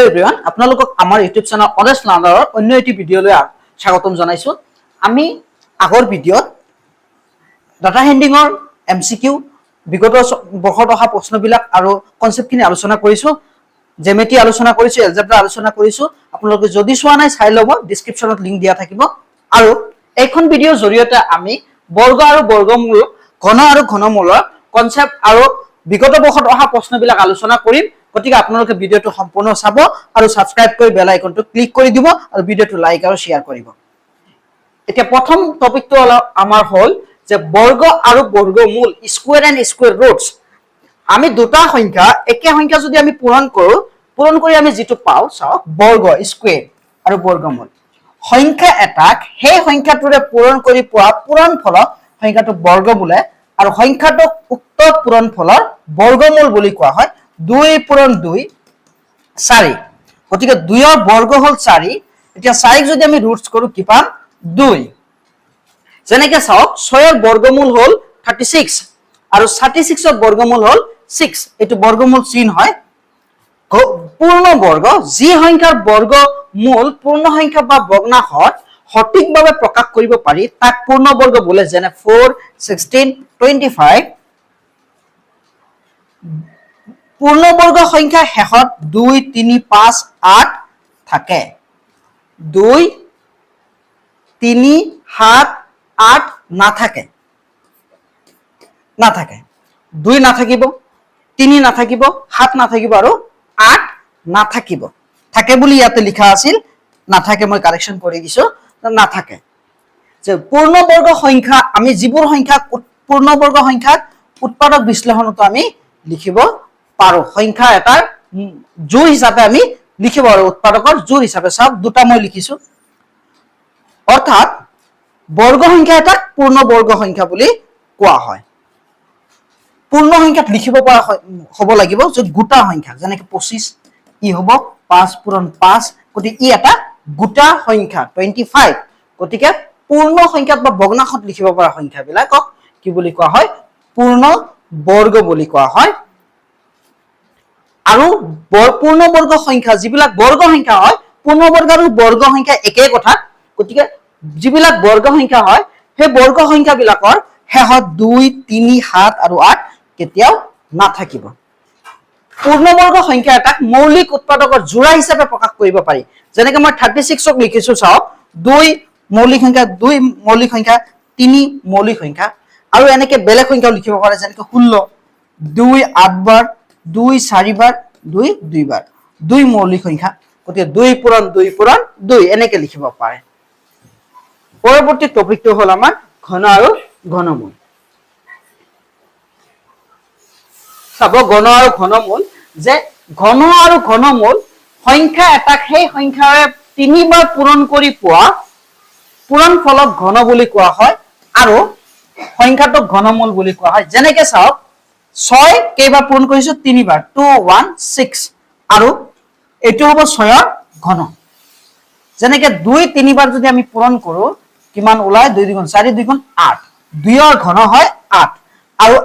Everyone আপোনালোকক আমাৰ YouTube channel honest লাৰ্ণাৰৰ অন্য এটি ভিডিঅ'লৈ স্বাগতম জনাইছো। আমি আগৰ ভিডিঅ'ত ডাটা হেণ্ডিঙৰ এমচিকিউ বিগত বৰ্ষত অহা প্ৰশ্নবিলাক আৰু কনচেপ্টখিনি আলোচনা কৰিছো, জেমেট্ৰি আলোচনা কৰিছো, এলজেব্ৰা আলোচনা কৰিছো। আপোনালোকে যদি চোৱা নাই চাই ল'ব, ডেছক্ৰিপশ্যনত লিংক দিয়া থাকিব। আৰু এইখন ভিডিঅ'ৰ জৰিয়তে আমি বৰ্গ আৰু বৰ্গমূল, ঘন আৰু ঘনমূলৰ কনচেপ্ট আৰু বিগত বৰ্ষত অহা প্ৰশ্নবিলাক আলোচনা কৰিম। গতিকে আপোনালোকে ভিডিঅ'টো সম্পূৰ্ণ চাব আৰু সাবস্ক্ৰাইব কৰি বেল আইকনটো ক্লিক কৰি দিব আৰু ভিডিঅ'টো লাইক আৰু শ্বেয়াৰ কৰিব। এতিয়া প্ৰথম টপিকটো আমাৰ হ'ল যে বৰ্গ আৰু বৰ্গমূল, স্কোয়াৰ এণ্ড স্কোয়াৰ ৰুটস। আমি দুটা সংখ্যা একে সংখ্যা যদি আমি পূৰণ কৰি আমি যেটো পাও চাওক বৰ্গ স্কোয়াৰ আৰু বৰ্গমূল। সংখ্যা এটাক সেই সংখ্যাটোৰে পূৰণ কৰি পোৱা পূৰণফলক সংখ্যাটো বৰ্গ বোলে আৰু সংখ্যাটোক উক্ত পূৰণফলৰ বৰ্গমূল বুলি কোৱা হয়। 2 পূৰণ 2 4। গতিকে 2ৰ বৰ্গ হ'ল 4। এতিয়া 4ক যদি আমি ৰুটস কৰো কি পাম 2। যেনেকে চাওক 6ৰ বৰ্গমূল হ'ল 36 আৰু 36ৰ বৰ্গমূল হ'ল 6। এটো বৰ্গমূল চিন হয়। পূৰ্ণ বৰ্গ যি সংখ্যাৰ বৰ্গমূল পূৰ্ণ সংখ্যা বা ভগ্নাংশত সঠিকভাৱে প্ৰকাশ কৰিব পাৰি তাক পূৰ্ণ বৰ্গ বোলে। যেনে 4 16 25। পূৰ্ণবৰ্গ সংখ্যা শেষত 2 3 5 8 থাকে। 2 3 7 8 নাথাকে। 2 নাথাকিব, 3 নাথাকিব, 7 নাথাকিব আৰু 8 নাথাকিব। থাকে বুলি ইয়াতে লিখা আছিল, নাথাকে মই কাৰেকচন কৰি দিছো, নাথাকে। যে পূৰ্ণবৰ্গ সংখ্যা আমি যিবোৰ সংখ্যা পূৰ্ণবৰ্গ সংখ্যাত উৎপাদক বিশ্লেষণতো আমি লিখিব পাৰো। সংখ্যা এটাৰ জোড় হিচাপে আমি লিখিব পাৰো, উৎপাদকৰ জোড় হিচাপে। চাওক দুটা মই লিখিছো। অৰ্থাৎ বৰ্গ সংখ্যা এটাক পূৰ্ণ বৰ্গ সংখ্যা বুলি কোৱা হয়। পূৰ্ণ সংখ্যাত লিখিব পৰা হ'ব লাগিব য'ত গোটা সংখ্যা, যেনেকে 25 ই হ'ব 5 পূৰণ 5। গতিকে ই এটা গোটা সংখ্যা 25। গতিকে পূৰ্ণ সংখ্যাত বা ভগ্নাংশত লিখিব পৰা সংখ্যাবিলাকক কি বুলি কোৱা হয় পূৰ্ণ বৰ্গ বুলি কোৱা হয়। আৰু পূৰ্ণ বৰ্গ সংখ্যা যিবিলাক বৰ্গ সংখ্যা হয়, পূৰ্ণ বৰ্গ আৰু বৰ্গ সংখ্যা একেই কথা। গতিকে যিবিলাক বৰ্গ সংখ্যা হয় সেই বৰ্গ সংখ্যাবিলাকৰ শেষত 2 3 7 আৰু 8 কেতিয়াও নাথাকিব। পূৰ্ণবৰ্গ সংখ্যা এটাক মৌলিক উৎপাদকৰ যোৰা হিচাপে প্ৰকাশ কৰিব পাৰি। যেনেকে মই 36ক লিখিছো চাওক 2 মৌলিক সংখ্যা, 2 মৌলিক সংখ্যা, 3 মৌলিক সংখ্যা। আৰু এনেকে বেলেগ সংখ্যাও লিখিব পাৰে, যেনেকে 16 2 8 বাৰ, 2 4 বাৰ, 2 2 বাৰ। 2 মৌলিক সংখ্যা। গতিকে 2 পূৰণ 2 পূৰণ 2 এনেকে লিখিব পাৰে। পৰৱৰ্তী টপিকটো হ'ল আমাৰ ঘন আৰু ঘনমূল। চাব ঘন আৰু ঘনমূল, যে ঘন আৰু ঘনমূল সংখ্যা এটাক সেই সংখ্যাৰে 3 বাৰ পূৰণ কৰি পোৱা পূৰণফলক ঘন বুলি কোৱা হয় আৰু সংখ্যাটোক ঘনমূল বুলি কোৱা হয়। যেনেকে চাওক 6 কেইবাৰ পূৰণ কৰিছো 3 বাৰ, 2 1 6 আৰু এইটো হ'ব 6ৰ ঘন। যেনেকে 2 3 বাৰ যদি আমি পূৰণ কৰো কিমান ওলাই 2 2 4 2 8। 2ৰ ঘন হয় 8 আৰু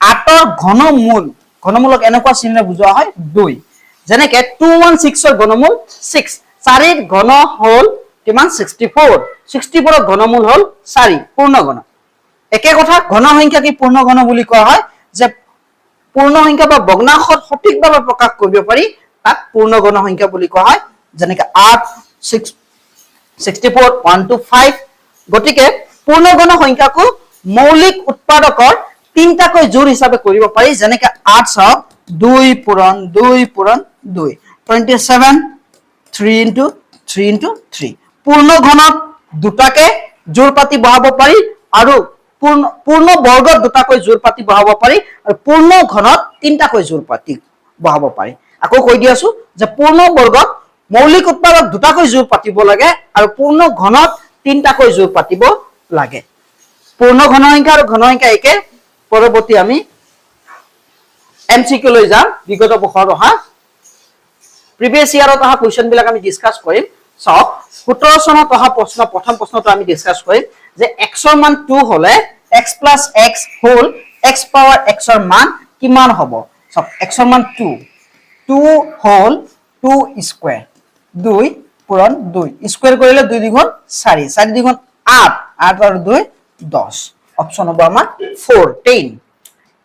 8ৰ ঘনমূল, ঘনমূলক এনেকুৱা চিহ্নেৰে বুজোৱা হয় 2। যেনেকে 216ৰ ঘনমূল 6। 4ৰ ঘন হ'ল কিমান 64। 64ৰ ঘনমূল হ'ল 4 পূৰ্ণ ঘন। একে কথা ঘন সংখ্যা কি পূৰ্ণ ঘন বুলি কোৱা হয়। যে পূৰ্ণ সংখ্যা বা ভগ্নাংশত সঠিকভাৱে প্ৰকাশ কৰিব পাৰি তাক পূৰ্ণ ঘন সংখ্যা বুলি কোৱা হয়। যেনেকে 8 6 64 1 2 5। গতিকে পূৰ্ণ ঘন সংখ্যাকো মৌলিক উৎপাদকৰ তিনটাকৈ জোড় হিচাপে কৰিব পাৰি। যেনেকে 8 চাওক 2 পূৰণ 2 পূৰণ 2 27 3 into 3 into 3। পূৰ্ণ ঘনত দুটাকে জোড় পাতি বহাব পাৰি আৰু পূৰ্ণ বৰ্গত দুটাকৈ জোড় পাতি বহাব পাৰি আৰু পূৰ্ণ ঘনত তিনটাকৈ জোড় পাতি বহাব পাৰি। আকৌ কৈ দি আছো যে পূৰ্ণ বৰ্গত মৌলিক উৎপাদক দুটাকৈ জোড় পাতিব লাগে আৰু পূৰ্ণ ঘনত তিনটাকৈ জোড় পাতিব লাগে। পূৰ্ণ ঘন সংখ্যা আৰু ঘন সংখ্যা একে। পৰৱৰ্তী আমি এমচিকিউ লৈ যাম। বিগত বৰ্ষত অহা প্ৰিভিয়াছ ইয়াৰত অহা কুৱেশ্যন বিলাক আমি ডিসকাস কৰিম। চাওক 17 চনত অহা প্ৰশ্ন, প্ৰথম প্ৰশ্নটো আমি ডিসকাস কৰিম যে x ৰ মান 2 হলে x plus x whole x power x ৰ মান কিমান হ'ব। চাওক x ৰ মান 2 হোল 2 স্কয়াৰ 2 পূৰণ 2 স্কয়াৰ কৰিলে 2 দ্বিগুণ 4 4 দ্বিগুণ 8 8 আৰ 2 10 অপশন হবে আমাৰ 4 10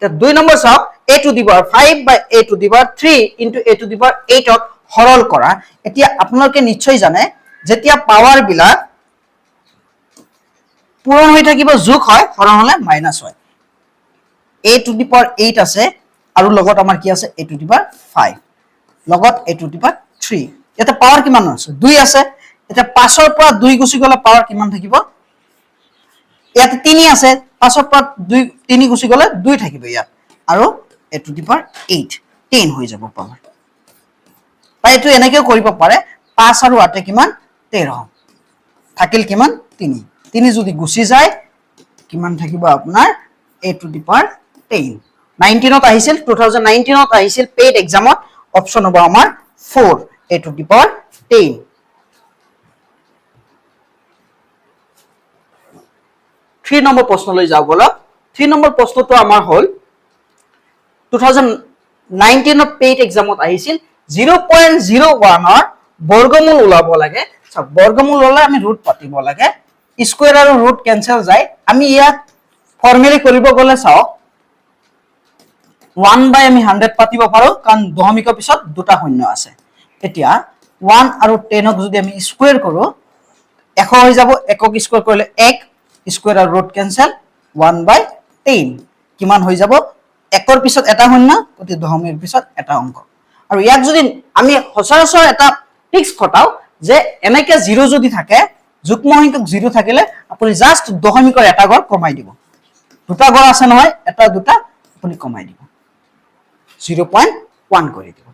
তে 2 নম্বৰ চাওক a to the power 5 by a to the power 3 into a to the power 8 ক সৰল কৰা এতিয়া আপোনালোকে নিশ্চয় জানে যেতিয়া পাৱাৰ বিলাক পূৰণ হৈ থাকিব যোগ হয় হৰণ হলে মাইনাস হয় a টু দি পাৱাৰ 8 আছে আৰু লগত আমাৰ কি আছে a টু দি পাৱাৰ 5 লগত a টু দি পাৱাৰ 3 এটা পাৱাৰ কিমান আছে 2 আছে এটা 5 ৰ পৰা 2 গুছি গলে পাৱাৰ কিমান থাকিব ইয়াতে 3 আছে 5 ৰ পৰা 2 3 গুছি গলে 2 থাকিব ইয়াত আৰু a টু দি পাৱাৰ 8 10 হৈ যাব পাৱাৰ পাই এটো এনেকৈ কৰিব পাৰে 5 আৰু 8 কিমান 13 থাকিল কিমান 3 3 যদি গুছি যায় কিমান থাকিব আপোনাৰ a টু দি পাৱাৰ 10 19 ত আহিছিল 2019 ত আহিছিল পেড এক্সামত অপচন হ'ব আমাৰ 4 a to the power 10 3 number প্ৰশ্নলৈ যাও বলক 3 নম্বৰ প্ৰশ্নটো আমাৰ হল 2019 ত পেড এক্সামত আহিছিল 0.01 ৰ বৰ্গমূল ওলাব লাগে সব বৰ্গমূল ওলালে আমি ৰুট পাতিব লাগে স্কয়াৰ আৰু ৰুট কেনসেল যায় আমি ইয়াত ফৰ্মুলা কৰিব গলে চাও 1 বাই আমি 100 পাতিব পাৰো কাৰণ দশমিকৰ পিছত দুটা শূন্য আছে এতিয়া 1 আৰু 10 ক যদি আমি স্কয়াৰ কৰো 100 হৈ যাব একক স্কয়াৰ কৰিলে 1 স্কয়াৰ আৰু ৰুট কেনসেল 1 বাই 10 কিমান হৈ যাব একৰ পিছত এটা শূন্য প্ৰতি দশমিকৰ পিছত এটা অংক আৰু ইয়াক যদি আমি সচৰাচৰ এটা ফিক্স খটাও যে এনেকে 0 যদি থাকে যুগ্ম সংখ্যক 0 থাকিলে আপুনি জাস্ট দশমিকৰ এটা ঘৰ কমাই দিব দুটা ঘৰ আছে নহয় এটা দুটা আপুনি কমাই দিব 0.1 কৰি দিব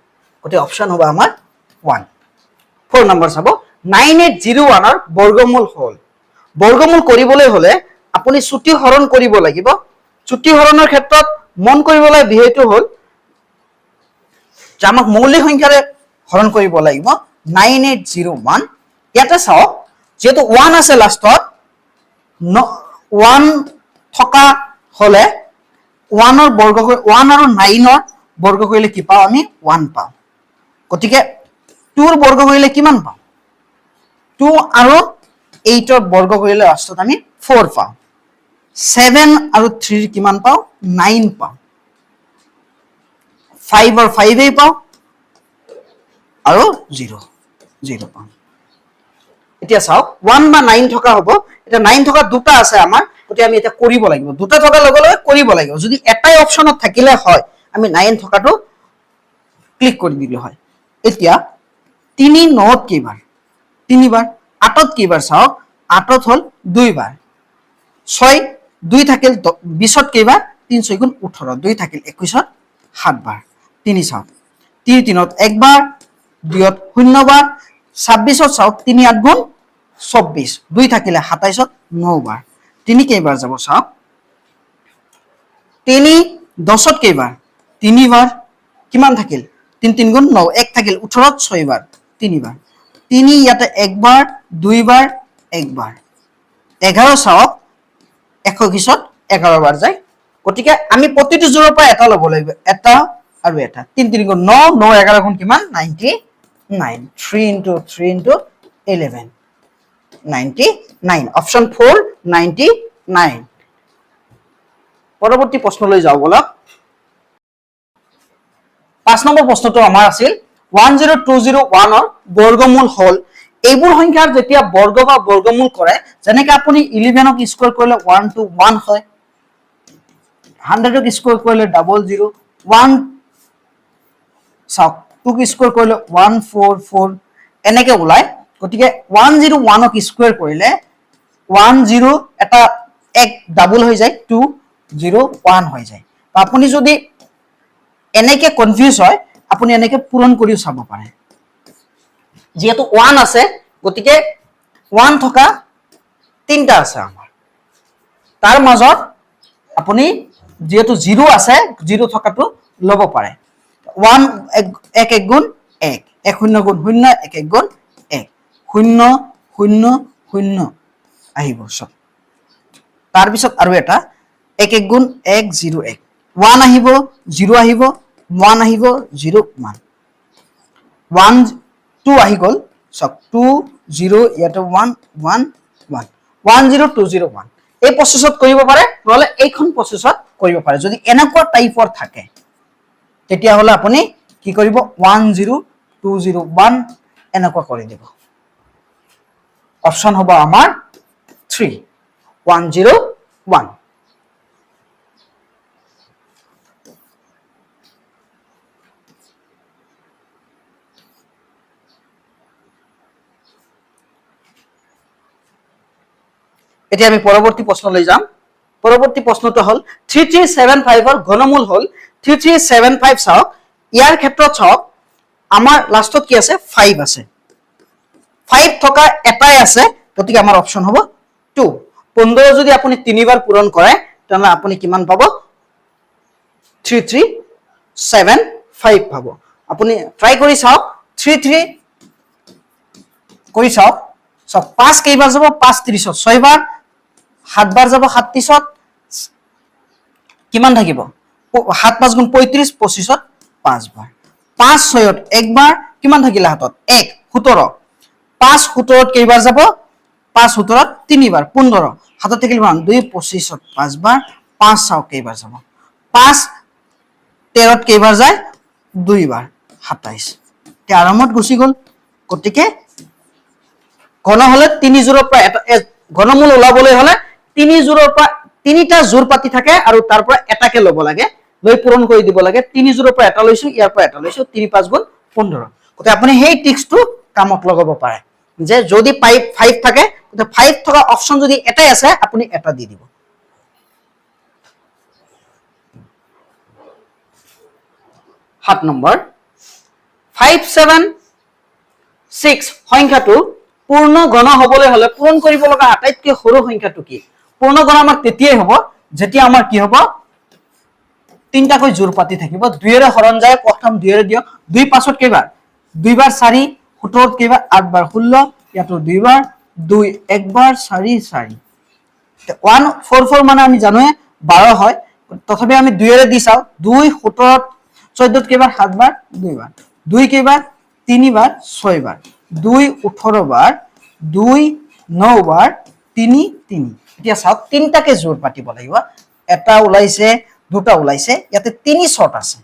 গটে অপচন হ'ব আমাৰ 1 4 নম্বৰ চাব 9801 ৰ বৰ্গমূল হল বৰ্গমূল কৰিবলৈ হলে আপুনি চুটি হৰণ কৰিব লাগিব চুটি হৰণৰ ক্ষেত্ৰত মন কৰিবলৈ বিহেতু হল জামক মৌলিক সংখ্যাৰে হৰণ কৰিব লাগিব 9801 ইয়াতে চাওক যেটো 1 আছে লাষ্টত 1 থকা হলে 1 ৰ বৰ্গ 1 আৰু 9 ৰ বৰ্গ কৰিলে কি পাও আমি 1 পাও গটিকে 2 ৰ বৰ্গ কৰিলে কিমান পাও 2 আৰু 8 ৰ বৰ্গ কৰিলে লাষ্টত আমি 4 পাও 7 আৰু 3 কিমান পাও 9 পাও 5 আৰু 5 পাও আৰু 0 পাও এতিয়া চাওক 1 বা 9 থকা হ'ব এটা 9 থকা দুটা আছে আমাৰ গতি আমি এটা কৰিব লাগিব দুটা থকা লগে লগে কৰিব লাগিব যদি এটাই অপচনত থাকিলে হয় আমি 9 থকাটো ক্লিক কৰি দিলে হয় এতিয়া 3 9 কেইবাৰ 3 বাৰ 8ত কেইবাৰ চাওক 8ত হল 2 বাৰ 6 2 থাকিল 20ত কেইবাৰ 3 6 গুণ 18 2 থাকিল 21ত 7 বাৰ 3 চাওক 3 3ত 1 বাৰ 2ত 0 বাৰ 26ত চাওক 3 8 গুণ 24 2 থাকিলে 27ত 9 বাৰ 3 কেইবাৰ যাব চাওক 3 10ত কেইবাৰ 3 বাৰ কিমান থাকিল 3 3 গুণ 9 1 থাকিল 18ত 6 বাৰ 3 বাৰ 3 ইয়াতে 1 বাৰ 2 বাৰ 1 বাৰ 11 চাওক 21ত 11 বাৰ যায় গটিকে আমি প্ৰতিটো জোৰৰ পৰা এটা লব লাগিব এটা আৰু এটা 3 3 গুণ 9 9 11 গুণ কিমান 99 3 into 3 into 11 99 অপশন 4 99 পৰৱৰ্তী প্ৰশ্নলৈ যাও বলক 5 নম্বৰ প্ৰশ্নটো আমাৰ আছিল 10201 ৰ বৰ্গমূল হল এইবোৰ সংখ্যাৰ যেতিয়া বৰ্গ বা বৰ্গমূল কৰে যেনেকৈ আপুনি 11 ক স্কয়াৰ কৰিলে 1 to 1 হয় 100 ক স্কয়াৰ কৰিলে 00 1 চাওক 2 ক স্কয়াৰ কৰিলে 144 এনেকৈ ওলাই গটিকে 101 ক স্কয়াৰ কৰিলে 10 এটা এক ডাবল হৈ যায় 201 হৈ যায় আপুনি যদি এনেকৈ কনফিউজ হয় আপুনি এনেকৈ পূৰণ কৰিও চাব পাৰে যেহেতু 1 আছে গটিকে 1 থকা তিনটা আছে আমাৰ তাৰ মাজত আপুনি যেহেতু 0 আছে 0 থকাটো লব পাৰে 1 1 1 গুণ 1 1 0 গুণ 0 1 1 গুণ 1 0 0 0 আহিব সব তাৰ পিছত আৰু এটা 1 1 গুণ 1 0 1 1 আহিব 0 আহিব 1 আহিব 0 1 1 2 আহি গ'ল সব 2 0 ইয়াতে 1 1 1 1 0 2 0 1 এই প্ৰসেছত কৰিব পাৰে নহলে এইখন প্ৰসেছত কৰিব পাৰে যদি এনেকুৱা টাইপৰ থাকে তেতিয়া হলে আপুনি কি কৰিব 1 0 2 0 1 এনেকুৱা কৰি দিব অপচন হ'ব আমাৰ 3 1 0 1 এতিয়া আমি পৰৱৰ্তী প্ৰশ্নলৈ যাম পৰৱৰ্তী প্ৰশ্নটো হল 3375 ৰ ঘনমূল হল 3375 চাওক ইয়াৰ ক্ষেত্ৰত চাওক আমাৰ লাষ্টত কি আছে 5 আছে 5 থকা এটাই আছে গতিকে আমাৰ অপচন হ'ব 2 15 যদি আপুনি তিনিবাৰ পূৰণ কৰে তেনে আপুনি কিমান পাব 3375 পাব আপুনি ট্ৰাই কৰি চাওক 33 কৰি চাওক সব 5 কেইবাৰ যাব 5 30 6 বাৰ 7 বাৰ যাব 37 কিমান থাকিব 7 5 গুণ 35 25 5 বাৰ 5 6 একবাৰ কিমান থাকিলে হাতত 1 17 5 17 কেইবাৰ যাব 5 17 তিনিবাৰ 15 হাতত থাকিল মান 2 25 5 বাৰ 5 চাও কেইবাৰ যাব 5 13 কেইবাৰ যায় 2 বাৰ 27 তে আৰামত গুছি গল গতিকে ঘন হলে 3 জোৰৰ পৰা এটা ঘনমূল ওলাবলৈ হলে 3 জোৰৰ পৰা তিনিটা জোৰ পাতি থাকে আৰু তাৰ পৰা এটাকে লব লাগে লৈ পূৰণ কৰি দিব লাগে 3 জোৰৰ পৰা এটা লৈছো ইয়াৰ পৰা এটা লৈছো 3 5 গুণ 15 গতিকে আপুনি সেই টিক্সটো কামত লগাব পাৰে যে যদি 5 থাকে গতিকে 5 থকা অপচন যদি এটাই আছে আপুনি এটা দি দিব 7 নম্বৰ 576 সংখ্যাটো পূৰ্ণ ঘন হবলৈ হলে পূৰণ কৰিব লগা আটাইতকৈ সৰু সংখ্যাটো কি পূৰ্ণ ঘন আমাৰ তেতিয়াই হ'ব যেতিয়া আমাৰ কি হ'ব তিনটাকৈ জোৰ পাতি থাকিব 2 এৰে হৰণ যায় প্ৰথম 2 এৰে দিয়ক 2 5 কেইবাৰ 2 বাৰ 4 17 কেইবাৰ 8 বাৰ 16 ইয়াতো 2 বাৰ 2 1 বাৰ 4 4 144 মানে আমি জানোৱে 12 হয় তথাপি আমি 2 এৰে দি চাও 2 17 14 কেইবাৰ 7 বাৰ 2 বাৰ 2 কেইবাৰ 3 বাৰ 6 বাৰ 2 18 বাৰ 2 9 বাৰ 3 3 এতিয়া চাওক তিনটাকে জোৰ পাতিব লাগিব এটা ওলাইছে দুটা ওলাইছে ইয়াতে 3 শৰ্ট আছে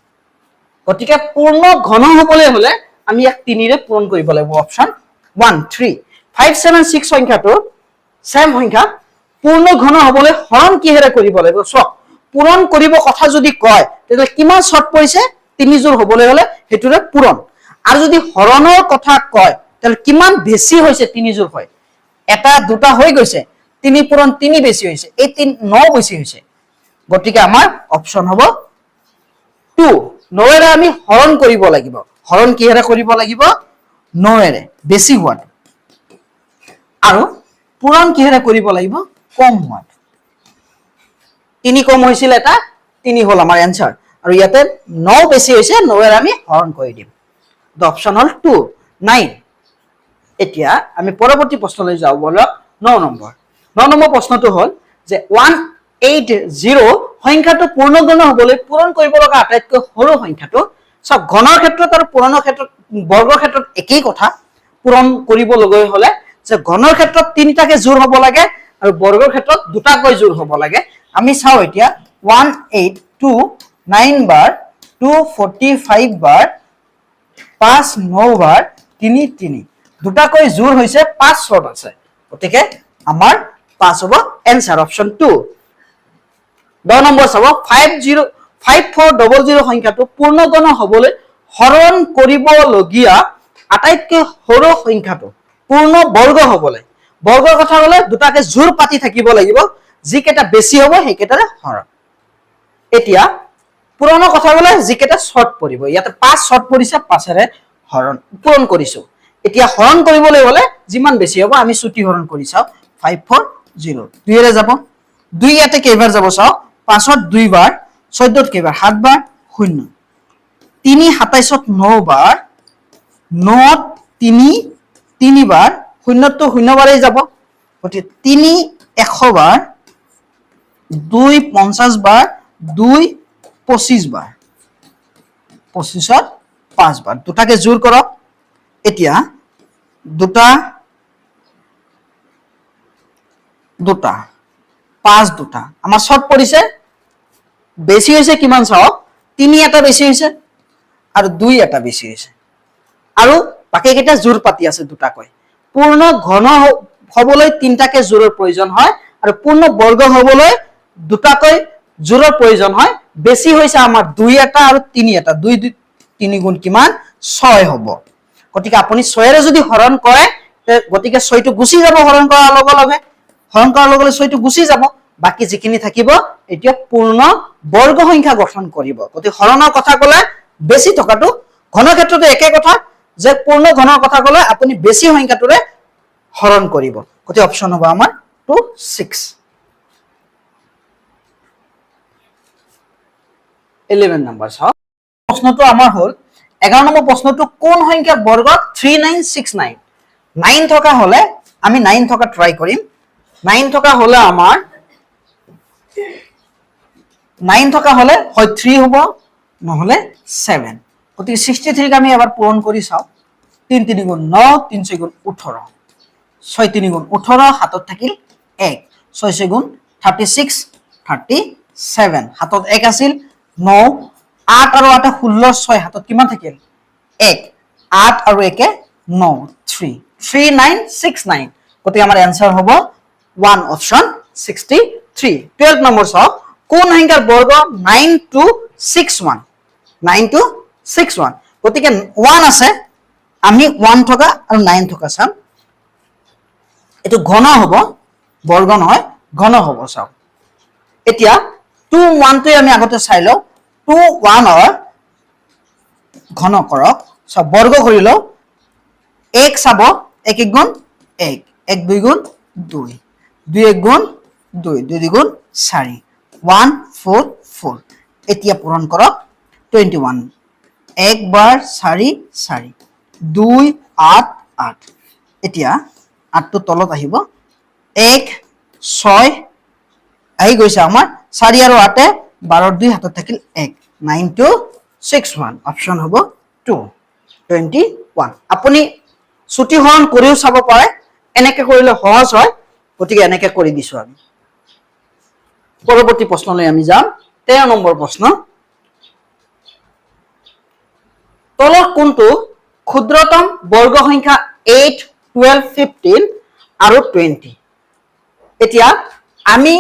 গতিকে পূৰ্ণ ঘন হবলৈ হলে আমি এক 3 ৰে পূৰণ কৰিব লাগিব অপচন 1 3 576 সংখ্যাটো সেম সংখ্যা পূৰ্ণ ঘন হবলৈ হৰণ কিহেৰে কৰিব লাগিব সক পূৰণ কৰিব কথা যদি কয় তেতে কিমান শৰ্ট পৰিছে 3 জোৰ হবলৈ হলে হেতুৰে পূৰণ আৰু যদি হৰণৰ কথা কয় তেল কিমান বেছি হৈছে 3 জোৰ হয় এটা দুটা হৈ গৈছে 3 পূৰণ 3 বেছি হৈছে এই 3 9 বেছি হৈছে গতিকে আমাৰ অপচন হ'ব 2 9 এৰে আমি হৰণ কৰিব লাগিব হৰণ কিহেৰে কৰিব লাগিব 9 এৰে বেছি হোৱাটো আৰু পূৰণ কিহেৰে কৰিব লাগিব কম হোৱাটো 3 কম হৈছিল এটা 3 হল আমাৰ এনসাৰ আৰু ইয়াতে 9 বেছি হৈছে 9 এৰে আমি হৰণ কৰি দিম the option হল 2 9 এতিয়া আমি পৰৱৰ্তী প্ৰশ্নলৈ যাও বলক 9 নম্বৰ প্ৰশ্নটো হল যে 180 সংখ্যাটো পূৰ্ণ ঘন হবলৈ পূৰণ কৰিব লগা আটাইতকৈ সৰু সংখ্যাটো সব ঘনৰ ক্ষেত্ৰত আৰু পূৰণৰ ক্ষেত্ৰত বৰ্গৰ ক্ষেত্ৰত একেই কথা পূৰণ কৰিব লগৈ হলে যে ঘনৰ ক্ষেত্ৰত তিনিটাকে জোৰ হ'ব লাগে আৰু বৰ্গৰ ক্ষেত্ৰত দুটাকৈ জোৰ হ'ব লাগে আমি চাও এতিয়া 182 9 বাৰ 245 বাৰ 5 9 বাৰ 3 3 দুটাকৈ জোৰ হৈছে 5 শৰ্ট আছে গতিকে আমাৰ 5 হ'ব এনসাৰ অপচন 2 10 নম্বৰ চাব 5400 সংখ্যাটো পূৰ্ণ ঘন হবলৈ হৰণ কৰিব লগিয়া আটাইতকৈ সৰু সংখ্যাটো পূৰ্ণ বৰ্গ হবলৈ বৰ্গৰ কথা হলে দুটাকে জোৰ পাতি থাকিব লাগিব যিকেটা বেছি হ'ব সেইকেটাৰে হৰণ এতিয়া পূৰণৰ কথা হলে যিকেটা শৰ্ট পৰিব ইয়াতে 5 শৰ্ট পৰিছে 5 এৰে হৰণ পূৰণ কৰিছো এতিয়া হৰণ কৰিবলৈ হলে যিমান বেছি হ'ব আমি ছুটি হৰণ কৰি চাও 540 2 এৰে যাব 2 ইয়াতে কেইবাৰ যাব চাও 5 2 বাৰ 14 কেইবাৰ 7 বাৰ 0 3 27 9 বাৰ 9 3 3 বাৰ 0 তো 0 বাৰে যাব গতি 3 100 বাৰ 2 50 বাৰ 2 25 বাৰ 25 5 বাৰ দুটাকে জোৰ কৰক এতিয়া দুটা দুটা 5 দুটা আমাৰ শৰ্ট পৰিছে বেছি হৈছে কিমান চাওক 3 এটা বেছি হৈছে আৰু 2 এটা বেছি হৈছে আৰু বাকি কেইটা জোৰ পাতি আছে দুটাকৈ পূৰ্ণ ঘন হবলৈ তিনটাকে জোৰৰ প্ৰয়োজন হয় আৰু পূৰ্ণ বৰ্গ হবলৈ দুটাকৈ জোৰৰ প্ৰয়োজন হয় বেছি হৈছে আমাৰ 2 এটা আৰু 3 এটা 2 3 গুণ কিমান 6 হ'ব গতিকে আপুনি 6 ৰে যদি হৰণ কৰে গতিকে 6 টো গুছি যাব হৰণ কৰাৰ লগে লগে 6 টো গুছি যাব বাকি যিখিনি থাকিব এতিয়া পূৰ্ণ বৰ্গ সংখ্যা গঠন কৰিব গতিকে হৰণৰ কথা কলে বেছি টকাটো ঘন ক্ষেত্ৰতে একে কথা যে পূৰ্ণ ঘনৰ কথা কলে আপুনি বেছি সংখ্যাটোৰে হৰণ কৰিব গতিকে অপচন হ'ব আমাৰ 2 6 11 নম্বৰ চাওক প্ৰশ্নটো আমাৰ হ'ল 11 নম্বৰ প্ৰশ্নটো কোন সংখ্যাৰ বৰ্গত 3969 9 থকা হলে আমি 9 থকা ট্ৰাই কৰিম 9 থকা হলে আমাৰ 9 থকা হলে হয় 3 হ'ব নহলে 7 গতিকে 63 ক আমি এবাৰ পূৰণ কৰি চাও 3 3 গুণ 9 3 6 গুণ 18 6 3 গুণ 18 হাতত থাকিল 1 6 গুণ 36 37 হাতত 1 আছিল 9 8 আৰু 8 16 6 হাতত কিমান থাকিল 1 8 আৰু 1 9 3 3969 গতিকে আমাৰ आंसर হ'ব 1 অপচন 63 12 নম্বৰ চাওক কোন সংখ্যাৰ বৰ্গ 9261 9261 গতিকে 1 আছে আমি 1 থকা আৰু 9 থকা চাম এটো ঘন হ'ব বৰ্গ নহয় ঘন হ'ব চাওক এতিয়া 2 1 টো আমি আগতে চাই লও 2 1 ৰ ঘন কৰক সব বৰ্গ কৰি লও 1 চাব 1 1 গুণ 1 1 2 গুণ 2 2 1 গুণ 2 2 2 গুণ 4 1 4 4 এতিয়া পূৰণ কৰক 21 এক বাৰ 4 4 2 8 8 এতিয়া 8 টো তলত আহিব 1 6 আহি গৈছে আমাৰ 4 আৰু 8 12 2 হাতত থাকিল 1 9261 অপচন হ'ব 2 21 আপুনি ছুটি হৰণ কৰিও চাব পাৰে এনেকে কৰিলে সহজ হয় গতিকে এনেকে কৰি দিছো আমি পৰৱৰ্তী প্ৰশ্নলৈ আমি যাম 13 নম্বৰ প্ৰশ্ন তলৰ কোনটো ক্ষুদ্ৰতম বৰ্গ সংখ্যা 8 12 15 আৰু 20 এতিয়া আমি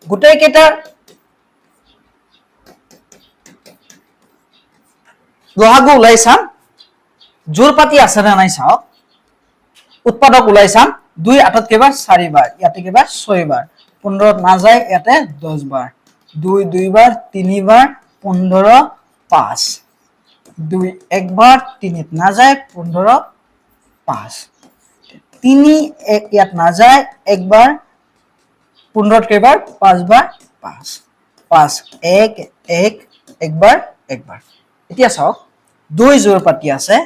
গোটেই কেইটা লহাগু ওলাই চাম জোৰ পাতি আছে না নাই চাওক উৎপাদক ওলাই চাম 2 8 কেবাৰ 4 বাৰ ইয়াতে কেবাৰ 6 বাৰ 15 না যায় ইয়াতে 10 বাৰ 2 2 বাৰ 3 বাৰ 15 5 2 1 বাৰ 3 না যায় 15 5 3 1 ইয়াত না যায় 1 বাৰ 15 কেবাৰ 5 বাৰ 5 5 1 1 1 বাৰ 1 বাৰ এতিয়া চাওক 2 জোৰ পাতি আছে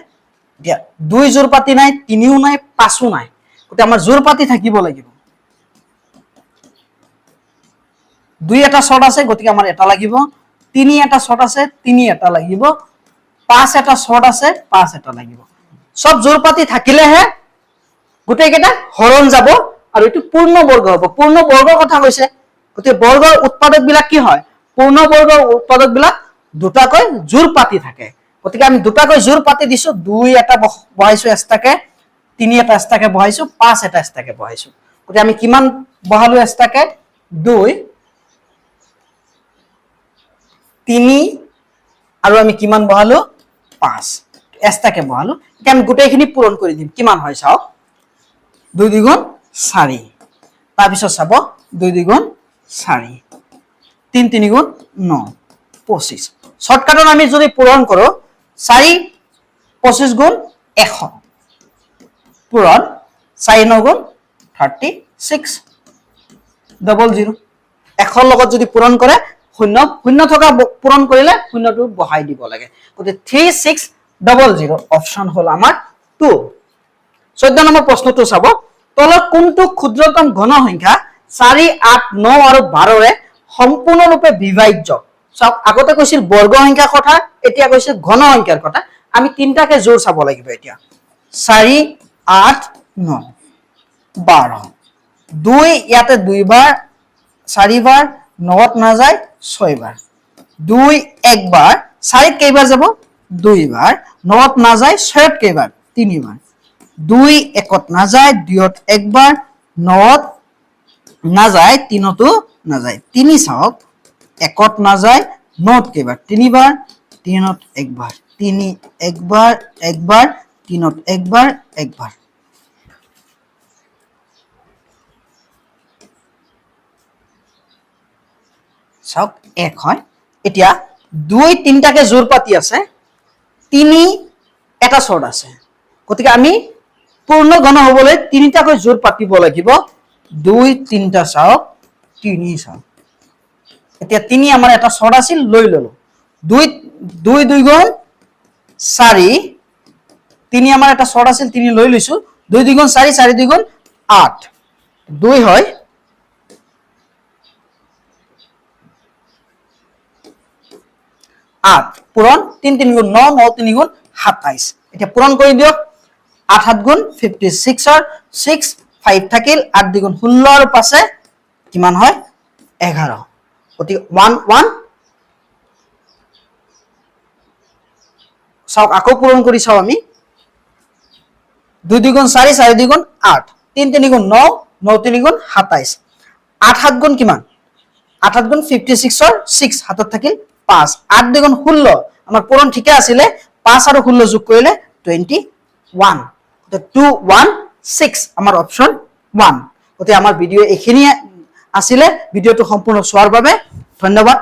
এতিয়া 2 জোৰ পাতি নাই 3ও নাই 5ও নাই গতে আমাৰ জোৰ পাতি থাকিব লাগিব 2 এটা শৰ্ট আছে গতিকে আমাৰ এটা লাগিব 3 এটা শর্ট আছে 3 এটা লাগিব 5 এটা শর্ট আছে 5 এটা লাগিব সব জোৰ পাতি থাকিলেহে গোটেই কেইটা হৰণ যাব আৰু এটো পূৰ্ণ বৰ্গ হ'ব পূৰ্ণ বৰ্গৰ কথা কৈছে গতিকে বৰ্গৰ উৎপাদক বিলাক কি হয় পূৰ্ণ বৰ্গৰ উৎপাদক বিলাক দুটাকৈ জোৰ পাতি থাকে গতিকে আমি দুটাকৈ জোৰ পাতি দিছো 2 এটা বহাইছো এক্সট্ৰাকে 3 এটা এক্সট্ৰাকে বহাইছো 5 এটা এক্সট্ৰাকে বহাইছো গতিকে আমি কিমান বহালো এক্সট্ৰাকে 2 3 আৰু আমি কিমান বহালো 5 এক্সট্ৰাকে বহালো এতিয়া আমি গোটেইখিনি পূৰণ কৰি দিম কিমান হয় চাওক 2 2 গুণ 4 তাৰ পিছত চাব 2 2 গুণ 4 3 3 গুণ 9 25 শর্টকাটত আমি যদি পূৰণ কৰো 4 25 গুণ 100 পূৰণ 4 9 গুণ 36 00 100 লগত যদি পূৰণ কৰে শূন্য শূন্য থকা পূৰণ কৰিলে শূন্যটো বহাই দিব লাগে গতে 3600 অপচন হল আমাৰ 2 14 নম্বৰ প্ৰশ্নটো চাব তলত কোনটো ক্ষুদ্ৰতম ঘন সংখ্যা 4 8 9 আৰু 12 ৰে সম্পূৰ্ণৰূপে বিভাজ্য সব আগতে কৈছিল বৰ্গ সংখ্যাৰ কথা এতিয়া কৈছে ঘন সংখ্যাৰ কথা আমি তিনটাকে জোৰ চাব লাগিব এতিয়া 4 8 9 12 2 ইয়াতে দুইবাৰ 4 বাৰ 9ত নাযায় 6 বাৰ 2 একবাৰ 4ত কেইবাৰ যাব 2 বাৰ 9ত নাযায় 6ত কেইবাৰ 3 বাৰ 2 1ত নাযায় 2ত একবাৰ 9ত নাযায় 3তো নাযায় 3 চাওক 1ত নাযায় 9ত কেইবাৰ 3 বাৰ 3ত একবাৰ 3 একবাৰ একবাৰ 3ত একবাৰ একবাৰ চাওক 1 হয় এতিয়া 2 তিনটাকে জোৰ পাতি আছে 3 এটা শৰ্ট আছে গতিকে আমি পূৰ্ণ ঘন হবলৈ তিনিটাকৈ জোৰ পাতিব লাগিব 2 3টা চাওক 3 চাওক এতিয়া 3 আমাৰ এটা শৰ্ট আছিল লৈ ললো 2 2 গুণ 4 3 আমাৰ এটা শৰ্ট আছিল 3 লৈ লৈছো 2 গুণ 4 4 গুণ 8 2 হয় 8 পূৰণ 3 3 গুণ 9 9 3 গুণ 27 এতিয়া পূৰণ কৰি দিয়ক 8 7 গুণ 56 ৰ 6 5 থাকিল 8 2 গুণ 16 আৰু পাছে কিমান হয় 11 গতিকে 1 1 চাওক আকৌ পূৰণ কৰি চাও আমি 2 2 গুণ 4 4 2 গুণ 8 3 3 গুণ 9 9 3 গুণ 27 8 7 গুণ কিমান 8 7 গুণ 56 ৰ 6 হাতত থাকিল 5 8 2 গুণ 16 আমাৰ পূৰণ ঠিকে আছিল 5 আৰু 16 যোগ কৰিলে 21 তো 216 আমাৰ অপচন 1 গতে আমাৰ ভিডিও এখিনি আছিল ভিডিওটো সম্পূৰ্ণ চোৱাৰ বাবে ধন্যবাদ